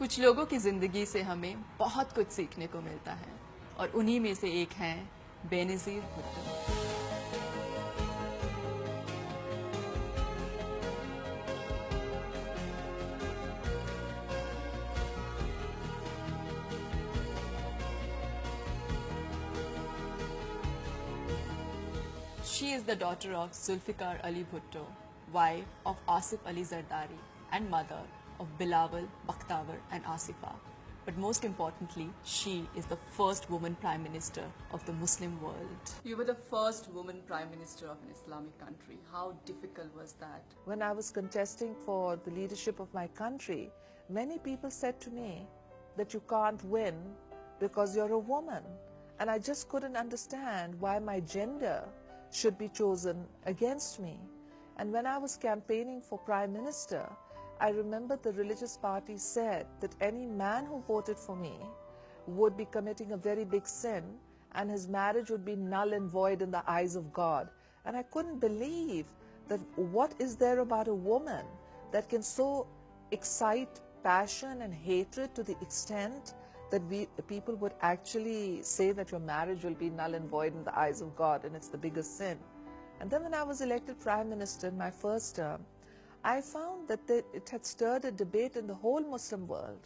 कुछ लोगों की जिंदगी से हमें बहुत कुछ सीखने को मिलता है और उन्हीं में से एक हैं Benazir Bhutto. She is the daughter of Zulfikar Ali Bhutto, wife of Asif Ali Zardari and mother of Bilawal, Bakhtawar and Asifa. But most importantly, she is the first woman Prime Minister of the Muslim world. You were the first woman Prime Minister of an Islamic country. How difficult was that? When I was contesting for the leadership of my country, many people said to me that you can't win because you're a woman. And I just couldn't understand why my gender should be chosen against me. And when I was campaigning for Prime Minister, I remember the religious party said that any man who voted for me would be committing a very big sin and his marriage would be null and void in the eyes of God. And I couldn't believe that what is there about a woman that can so excite passion and hatred to the extent that people would actually say that your marriage will be null and void in the eyes of God and it's the biggest sin. And then when I was elected Prime Minister in my first term, I found that it had stirred a debate in the whole Muslim world.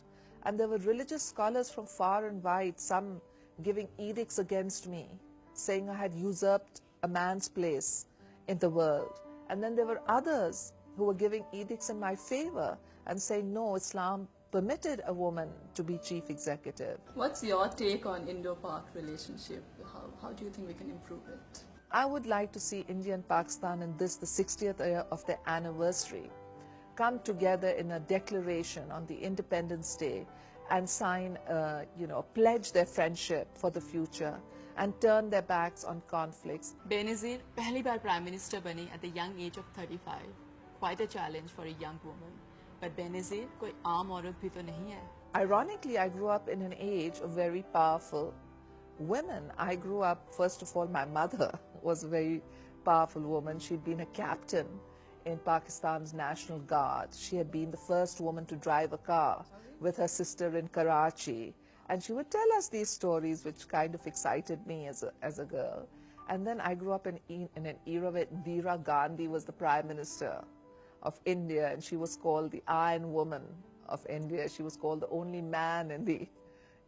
And there were religious scholars from far and wide, some giving edicts against me, saying I had usurped a man's place in the world. And then there were others who were giving edicts in my favor and saying, no, Islam permitted a woman to be chief executive. What's your take on Indo-Pak relationship? How do you think we can improve it? I would like to see India and Pakistan in this, the 60th year of their anniversary, come together in a declaration on the Independence Day and sign, pledge their friendship for the future and turn their backs on conflicts. Benazir पहली बार Prime Minister बनी at the young age of 35. Quite a challenge for a young woman. But Benazir कोई आम औरत भी तो नहीं है. Ironically, I grew up in an age of very powerful women. I grew up, first of all, my mother was a very powerful woman. She'd been a captain in Pakistan's National Guard. She had been the first woman to drive a car with her sister in Karachi. And she would tell us these stories, which kind of excited me as a girl. And then I grew up in an era where Indira Gandhi was the Prime Minister of India, and she was called the Iron Woman of India. She was called the only man in the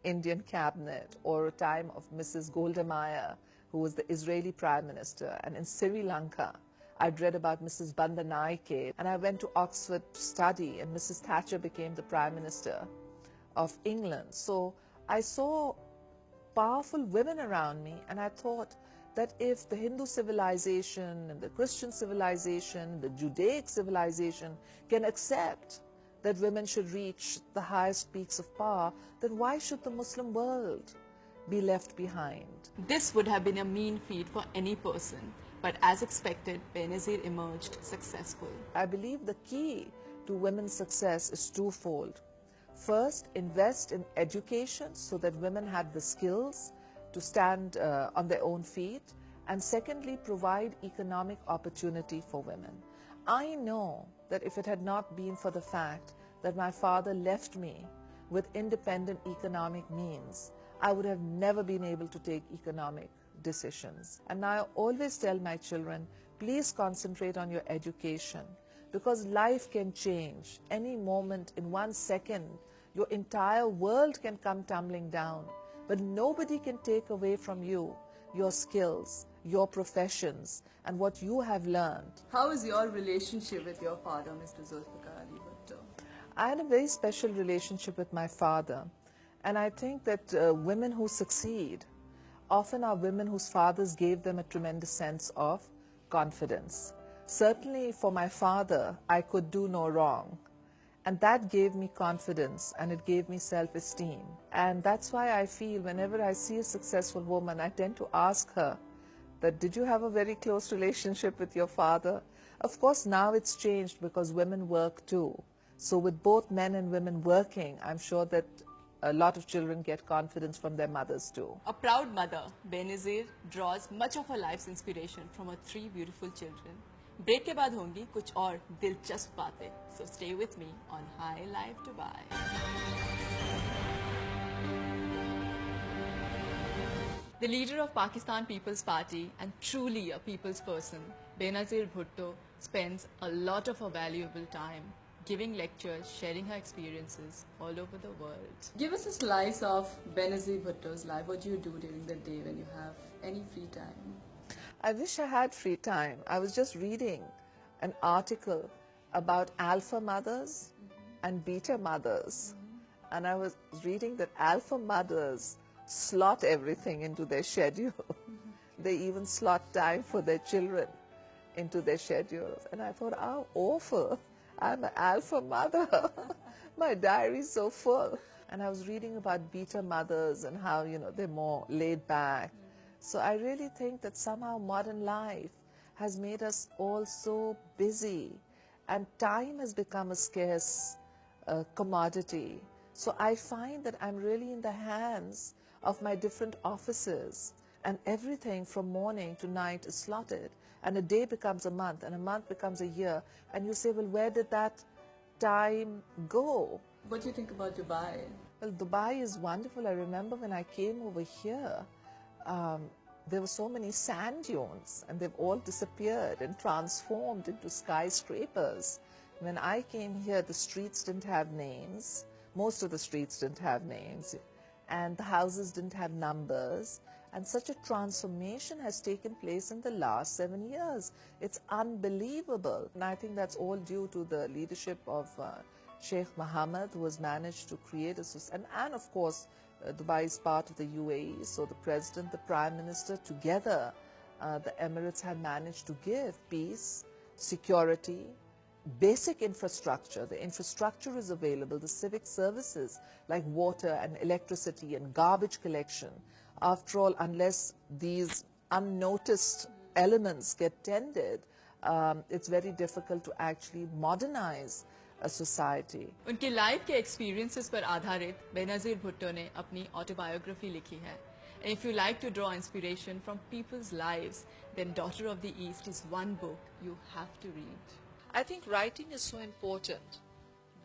Indian cabinet, or a time of Mrs. Golda Meir, who was the Israeli Prime Minister. And in Sri Lanka, I'd read about Mrs. Bandanaike, and I went to Oxford to study, and Mrs. Thatcher became the Prime Minister of England. So I saw powerful women around me, and I thought that if the Hindu civilization and the Christian civilization, the Judaic civilization can accept that women should reach the highest peaks of power, then why should the Muslim world be left behind? This would have been a mean feat for any person, but as expected, Benazir emerged successful. I believe the key to women's success is twofold. First, invest in education so that women have the skills to stand on their own feet. And secondly, provide economic opportunity for women. I know that if it had not been for the fact that my father left me with independent economic means, I would have never been able to take economic decisions. And I always tell my children, please concentrate on your education, because life can change. Any moment, in 1 second, your entire world can come tumbling down. But nobody can take away from you your skills, your professions, and what you have learned. How is your relationship with your father, Mr. Zulfikar Ali Bhutto? I had a very special relationship with my father. And I think that women who succeed often are women whose fathers gave them a tremendous sense of confidence. Certainly for my father, I could do no wrong. And that gave me confidence, and it gave me self-esteem. And that's why I feel whenever I see a successful woman, I tend to ask her that, did you have a very close relationship with your father? Of course, now it's changed because women work too. So with both men and women working, I'm sure that a lot of children get confidence from their mothers too. A proud mother, Benazir draws much of her life's inspiration from her 3 beautiful children. Break के बाद होंगी कुछ और दिलचस्प बातें, so stay with me on High Life Dubai. The leader of Pakistan People's Party and truly a people's person, Benazir Bhutto, spends a lot of her valuable time giving lectures, sharing her experiences all over the world. Give us a slice of Benazir Bhutto's life. What do you do during the day when you have any free time? I wish I had free time. I was just reading an article about alpha mothers and beta mothers. And I was reading that alpha mothers slot everything into their schedule. They even slot time for their children into their schedules. And I thought, how awful. I'm an alpha mother. My diary's so full. And I was reading about beta mothers and how, they're more laid back. So I really think that somehow modern life has made us all so busy, and time has become a scarce commodity. So I find that I'm really in the hands of my different offices, and everything from morning to night is slotted, and a day becomes a month, and a month becomes a year, and you say, well, where did that time go? What do you think about Dubai? Well, Dubai is wonderful. I remember when I came over here, there were so many sand dunes, and they've all disappeared and transformed into skyscrapers. When I came here, the streets didn't have names. Most of the streets didn't have names, and the houses didn't have numbers. And such a transformation has taken place in the last 7 years. It's unbelievable. And I think that's all due to the leadership of Sheikh Mohammed, who has managed to create a society. And of course, Dubai is part of the UAE, so the President, the Prime Minister, together, the Emirates have managed to give peace, security, basic infrastructure. The infrastructure is available, the civic services like water and electricity and garbage collection. After all, unless these unnoticed elements get tended, it's very difficult to actually modernize a society. उनके life के experiences पर आधारित बेनज़ीर भुट्टो ने अपनी autobiography लिखी है. And if you like to draw inspiration from people's lives, then Daughter of the East is one book you have to read. I think writing is so important.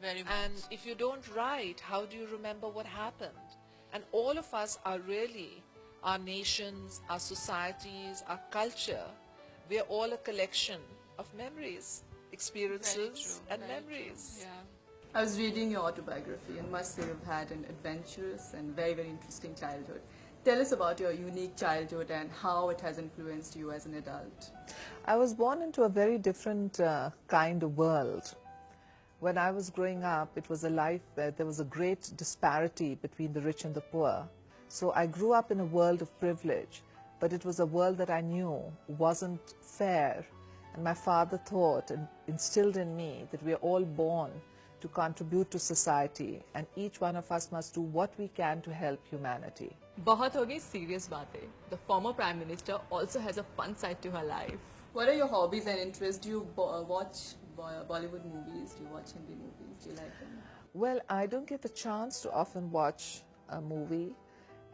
Very much. And if you don't write, how do you remember what happened? And all of us are really, our nations, our societies, our culture, we are all a collection of memories, experiences and memories. Yeah. I was reading your autobiography and must say you've had an adventurous and very, very interesting childhood. Tell us about your unique childhood and how it has influenced you as an adult. I was born into a very different kind of world. When I was growing up, it was a life where there was a great disparity between the rich and the poor. So I grew up in a world of privilege, but it was a world that I knew wasn't fair. And my father thought and instilled in me that we are all born to contribute to society, and each one of us must do what we can to help humanity. बहुत हो गई serious बातें. The former Prime Minister also has a fun side to her life. What are your hobbies and interests? Do you watch Bollywood movies? Do you watch Hindi movies? Do you like them? Well, I don't get the chance to often watch a movie,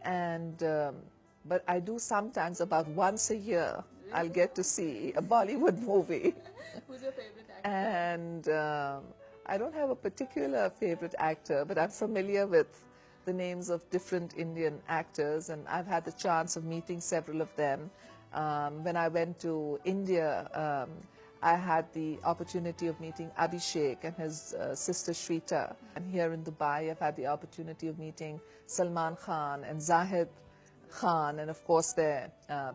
and but I do sometimes. About once a year, really? I'll get to see a Bollywood movie. Who's your favorite actor? And I don't have a particular favorite actor, but I'm familiar with the names of different Indian actors, and I've had the chance of meeting several of them. When I went to India, I had the opportunity of meeting Abhishek and his sister Shrita. And here in Dubai, I've had the opportunity of meeting Salman Khan and Zahid Khan, and of course their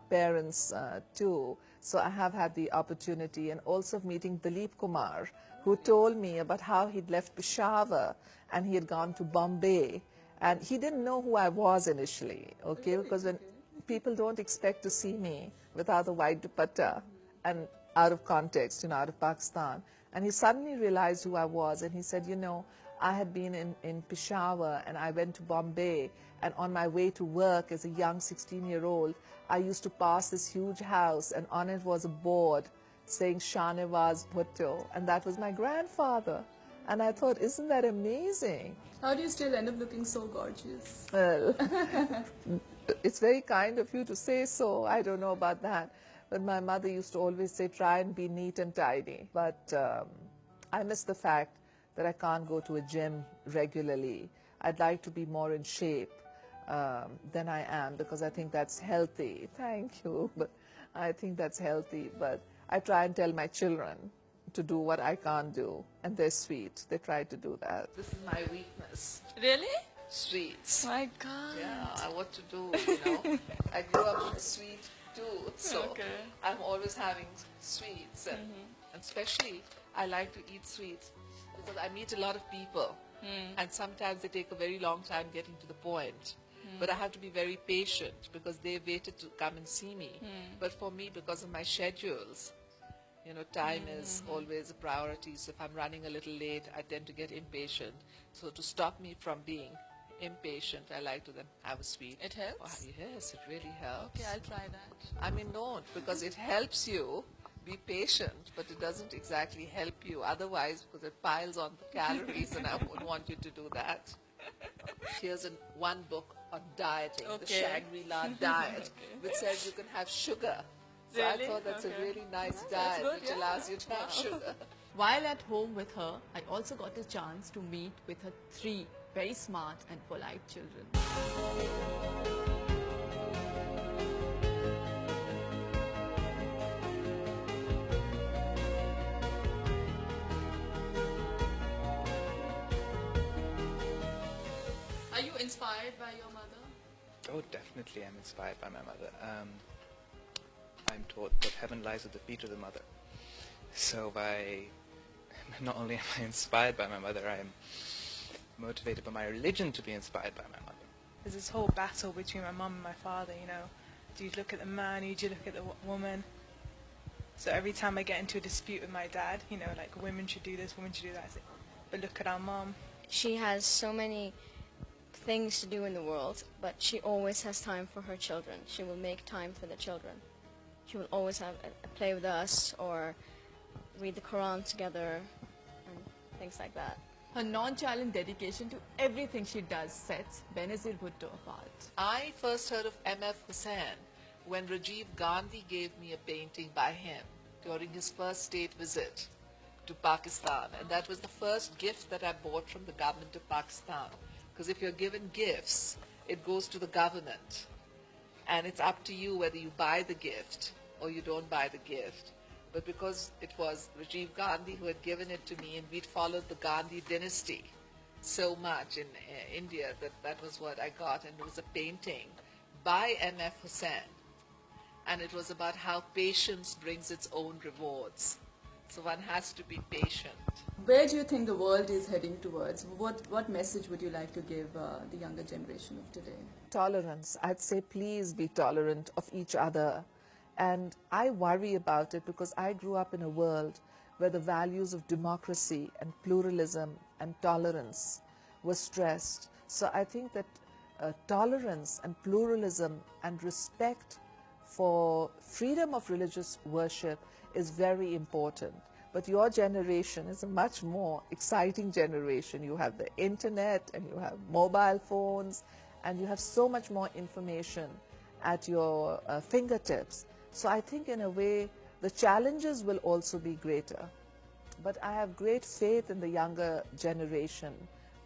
parents too. So I have had the opportunity, and also of meeting Dilip Kumar, who told me about how he'd left Peshawar and he had gone to Bombay. And he didn't know who I was initially, okay? Because when people don't expect to see me without a white dupatta and out of context, out of Pakistan. And he suddenly realized who I was, and he said, I had been in Peshawar and I went to Bombay, and on my way to work as a young 16-year-old, I used to pass this huge house, and on it was a board saying Shahnawaz Bhutto, and that was my grandfather. And I thought, isn't that amazing? How do you still end up looking so gorgeous? Well, it's very kind of you to say so. I don't know about that. But my mother used to always say, try and be neat and tidy. But I miss the fact that I can't go to a gym regularly. I'd like to be more in shape. than I am, because I think that's healthy. Thank you. But I think that's healthy. But I try and tell my children to do what I can't do, and they're sweet. They try to do that. This is my weakness. Really? Sweets. My God. Yeah, what to do, you know. I grew up with a sweet tooth, so Okay. I'm always having sweets. And especially, I like to eat sweets because I meet a lot of people. And sometimes they take a very long time getting to the point. But I have to be very patient because they waited to come and see me. But for me, because of my schedules, you know, time is always a priority. So if I'm running a little late, I tend to get impatient. So to stop me from being impatient, I like to then have a sweet. It helps? Yes, it really helps. Okay, I'll try that. I mean, don't, because it helps you be patient, but it doesn't exactly help you otherwise, because it piles on the calories, and I wouldn't want you to do that. Here's one book on dieting, the Okay. Shangri-La diet, which says you can have sugar. So I Really? thought that's a Okay. really nice That's diet, good, which yeah. allows you to have sugar. While at home with her, I also got a chance to meet with her 3 very smart and polite children. Are you inspired by your mother? Oh, definitely I'm inspired by my mother. I'm taught that heaven lies at the feet of the mother. So not only am I inspired by my mother, I am motivated by my religion to be inspired by my mother. There's this whole battle between my mum and my father, you know. Do you look at the man, or do you look at the woman? So every time I get into a dispute with my dad, you know, like women should do this, women should do that, I say, but look at our mum. She has so many things to do in the world, but she always has time for her children. She will make time for the children. She will always have a play with us or read the Quran together and things like that. Her nonchalant dedication to everything she does sets Benazir Bhutto apart. I first heard of M.F. Hussain when Rajiv Gandhi gave me a painting by him during his first state visit to Pakistan. And that was the first gift that I bought from the government of Pakistan. Because if you're given gifts, it goes to the government. And it's up to you whether you buy the gift or you don't buy the gift. But because it was Rajiv Gandhi who had given it to me, and we'd followed the Gandhi dynasty so much in India, that was what I got. And it was a painting by M.F. Hussain. And it was about how patience brings its own rewards. So one has to be patient. Where do you think the world is heading towards? What message would you like to give the younger generation of today? Tolerance. I'd say please be tolerant of each other. And I worry about it because I grew up in a world where the values of democracy and pluralism and tolerance were stressed. So I think that tolerance and pluralism and respect for freedom of religious worship is very important. But your generation is a much more exciting generation. You have the internet and you have mobile phones and you have so much more information at your fingertips. So I think in a way the challenges will also be greater. But I have great faith in the younger generation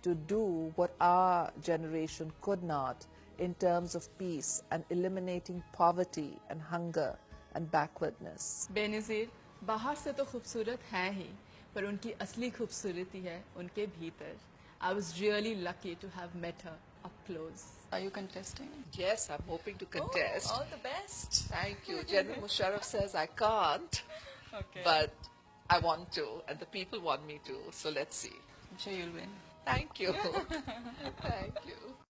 to do what our generation could not in terms of peace and eliminating poverty and hunger and backwardness. Benazir बाहर से तो खूबसूरत हैं ही, पर उनकी असली खूबसूरती है उनके भीतर. I was really lucky to have met her up close. Are you contesting? Yes, I'm hoping to contest. Oh, all the best. Thank you. General Musharraf says I can't, Okay. but I want to, and the people want me to, so let's see. I'm sure you'll win. Thank you. Thank you.